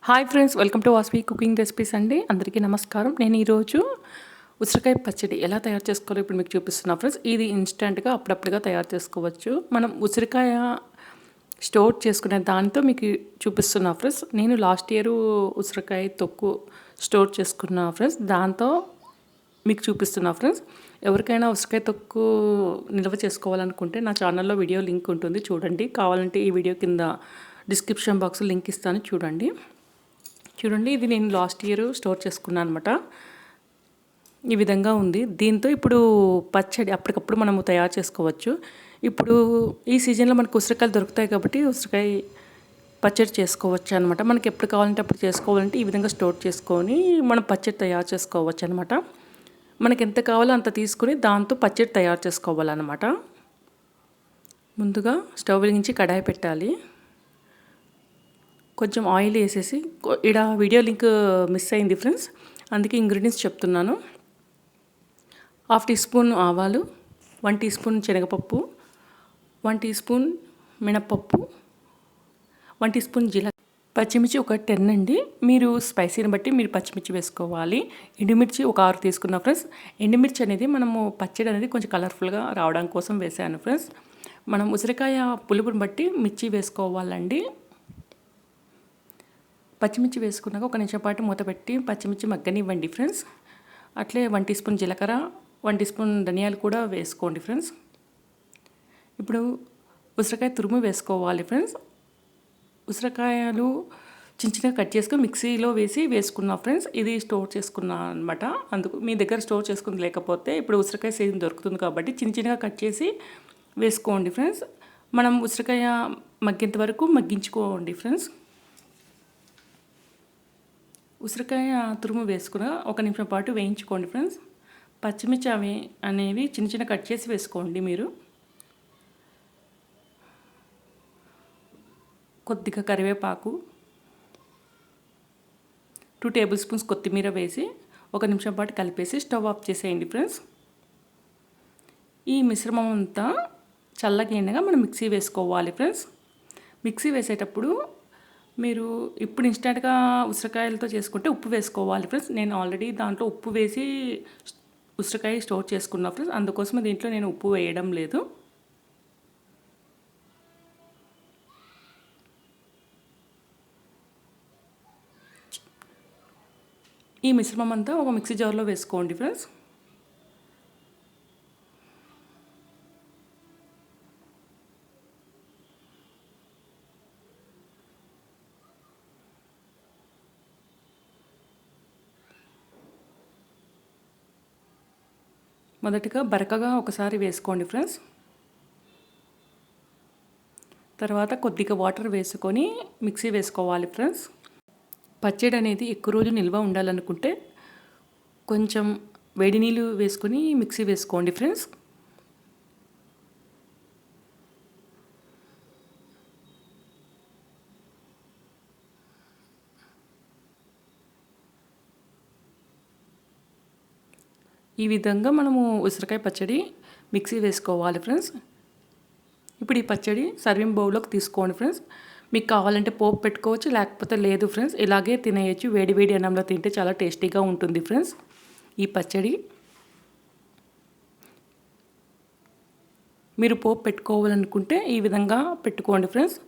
Hi friends, welcome to Vasavi cooking recipes అండి. అందరికీ నమస్కారం. నేను ఈరోజు ఉసిరికాయ పచ్చడి ఎలా తయారు చేసుకోవాలో ఇప్పుడు మీకు చూపిస్తున్నా ఫ్రెండ్స్. ఇది ఇన్స్టెంట్గా అప్పుడప్పుడుగా తయారు చేసుకోవచ్చు. మనం ఉసిరికాయ స్టోర్ చేసుకునే దాంతో మీకు చూపిస్తున్నా ఫ్రెండ్స్. నేను లాస్ట్ ఇయర్ ఉసిరికాయ తొక్కు స్టోర్ చేసుకున్నా ఫ్రెండ్స్. దాంతో మీకు చూపిస్తున్నా ఫ్రెండ్స్. ఎవరికైనా ఉసిరికాయ తొక్కు నిల్వ చేసుకోవాలనుకుంటే నా ఛానల్లో వీడియో లింక్ ఉంటుంది, చూడండి. కావాలంటే ఈ వీడియో కింద డిస్క్రిప్షన్ బాక్స్లో లింక్ ఇస్తాను, చూడండి. ఇది నేను లాస్ట్ ఇయర్ స్టోర్ చేసుకున్నాను అనమాట. ఈ విధంగా ఉంది. దీంతో ఇప్పుడు పచ్చడి అప్పటికప్పుడు మనము తయారు చేసుకోవచ్చు. ఇప్పుడు ఈ సీజన్లో మనకు ఉసిరికాయలు దొరుకుతాయి కాబట్టి ఉసిరికాయ పచ్చడి చేసుకోవచ్చు అనమాట. మనకి ఎప్పుడు కావాలంటే అప్పుడు చేసుకోవాలంటే ఈ విధంగా స్టోర్ చేసుకొని మనం పచ్చడి తయారు చేసుకోవచ్చు అనమాట. మనకి ఎంత కావాలో అంత తీసుకుని దాంతో పచ్చడి తయారు చేసుకోవాలన్నమాట. ముందుగా స్టవ్ వెలిగించి కడాయి పెట్టాలి. కొంచెం ఆయిల్ వేసేసి, ఇక్కడ వీడియో లింక్ మిస్ అయింది ఫ్రెండ్స్, అందుకే ఇంగ్రీడియంట్స్ చెప్తున్నాను. 1/2 టీ స్పూన్ ఆవాలు, 1 టీ స్పూన్ శనగపప్పు, 1 టీ స్పూన్ మినప్పప్పు, 1 టీ స్పూన్ జీలకర్ర, పచ్చిమిర్చి ఒక 10 అండి. మీరు స్పైసీని బట్టి మీరు పచ్చిమిర్చి వేసుకోవాలి. ఎండుమిర్చి ఒక 6 తీసుకున్నా ఫ్రెండ్స్. ఎండుమిర్చి అనేది మనము పచ్చడి అనేది కొంచెం కలర్ఫుల్గా రావడం కోసం వేసాను ఫ్రెండ్స్. మనం ఉసిరికాయ పులుపుని బట్టి మిర్చి వేసుకోవాలండి. పచ్చిమిర్చి వేసుకున్నాక ఒక నిమిషం పాటు మూత పెట్టి పచ్చిమిర్చి మగ్గనివ్వండి ఫ్రెండ్స్. అట్లే 1 టీ స్పూన్ జీలకర్ర, 1 టీ స్పూన్ ధనియాలు కూడా వేసుకోండి ఫ్రెండ్స్. ఇప్పుడు ఉసిరికాయ తురుము వేసుకోవాలి ఫ్రెండ్స్. ఉసిరికాయలు చిన్నగా కట్ చేసుకొని మిక్సీలో వేసుకున్నా ఫ్రెండ్స్. ఇది స్టోర్ చేసుకున్నా అనమాట. అందుకు మీ దగ్గర స్టోర్ చేసుకుని లేకపోతే ఇప్పుడు ఉసిరికాయ సీజన్ దొరుకుతుంది కాబట్టి చిన్నగా కట్ చేసి వేసుకోండి ఫ్రెండ్స్. మనం ఉసిరికాయ మగ్గేంత వరకు మగ్గించుకోండి ఫ్రెండ్స్. ఉసిరికాయ తురుము వేసుకుని ఒక నిమిషం పాటు వేయించుకోండి ఫ్రెండ్స్. పచ్చిమిర్చి అనేవి చిన్న కట్ చేసి వేసుకోండి మీరు. కొద్దిగా కరివేపాకు, 2 టేబుల్ స్పూన్స్ కొత్తిమీర వేసి ఒక నిమిషం పాటు కలిపేసి స్టవ్ ఆఫ్ చేసేయండి ఫ్రెండ్స్. ఈ మిశ్రమం అంతా చల్లగైనగా మనం మిక్సీ వేసుకోవాలి ఫ్రెండ్స్. మిక్సీ వేసేటప్పుడు మీరు ఇప్పుడు ఇన్స్టెంట్గా ఉసిరికాయలతో చేసుకుంటే ఉప్పు వేసుకోవాలి ఫ్రెండ్స్. నేను ఆల్రెడీ దాంట్లో ఉప్పు వేసి ఉసిరికాయ స్టోర్ చేసుకున్నా ఫ్రెండ్స్. అందుకోసమే దీంట్లో నేను ఉప్పు వేయడం లేదు. ఈ మిశ్రమం అంతా ఒక మిక్సీ జార్లో వేసుకోండి ఫ్రెండ్స్. మొదటిగా బరకగా ఒకసారి వేసుకోండి ఫ్రెండ్స్. తర్వాత కొద్దిగా వాటర్ వేసుకొని మిక్సీ వేసుకోవాలి ఫ్రెండ్స్. పచ్చడి అనేది ఎక్కువ రోజు నిల్వ ఉండాలనుకుంటే కొంచెం వేడి నీళ్ళు వేసుకొని మిక్సీ వేసుకోండి ఫ్రెండ్స్. ఈ విధంగా మనము ఉసిరికాయ పచ్చడి మిక్సీ వేసుకోవాలి ఫ్రెండ్స్. ఇప్పుడు ఈ పచ్చడి సర్వింగ్ బౌల్లోకి తీసుకోండి ఫ్రెండ్స్. మీకు కావాలంటే పోపు పెట్టుకోవచ్చు, లేకపోతే లేదు ఫ్రెండ్స్, ఇలాగే తినేయచ్చు. వేడి అన్నంలో తింటే చాలా టేస్టీగా ఉంటుంది ఫ్రెండ్స్ ఈ పచ్చడి. మీరు పోపు పెట్టుకోవాలనుకుంటే ఈ విధంగా పెట్టుకోండి ఫ్రెండ్స్.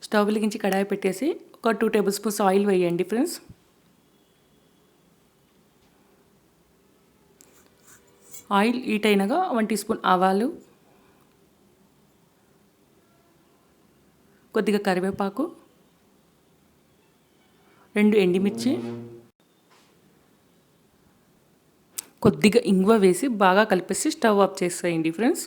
స్టవ్ వెలిగించి కడాయి పెట్టేసి ఒక 2 టేబుల్ స్పూన్స్ ఆయిల్ వేయండి ఫ్రెండ్స్. ఆయిల్ హీట్ అయినాక 1 టీ స్పూన్ ఆవాలు, కొద్దిగా కరివేపాకు, 2 ఎండుమిర్చి, కొద్దిగా ఇంగువ వేసి బాగా కలిపేసి స్టవ్ ఆఫ్ చేసేయండి ఫ్రెండ్స్.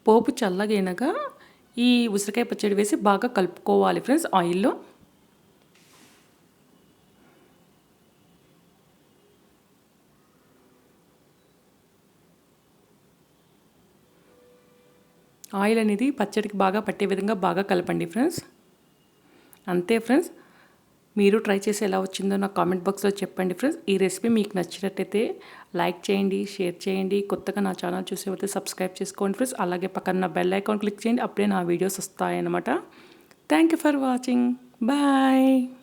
పోపు చల్లగైనాక ఈ ఉసిరికాయ పచ్చడి వేసి బాగా కలుపుకోవాలి ఫ్రెండ్స్ ఆయిల్లో. ఆయిల్ అనేది పచ్చడికి బాగా పట్టే విధంగా బాగా కలపండి ఫ్రెండ్స్. అంతే ఫ్రెండ్స్. మీరు ట్రై చేసి ఎలా వచ్చిందో నాకు కామెంట్ బాక్స్లో చెప్పండి ఫ్రెండ్స్. ఈ రెసిపీ మీకు నచ్చినట్టయితే లైక్ చేయండి, షేర్ చేయండి. కొత్తగా నా ఛానల్ చూసేవైతే సబ్స్క్రైబ్ చేసుకోండి ఫ్రెండ్స్. అలాగే పక్కన బెల్ ఐకాన్ క్లిక్ చేయండి, అప్పుడే నా వీడియోస్ వస్తాయన్నమాట. Thank you for watching. Bye.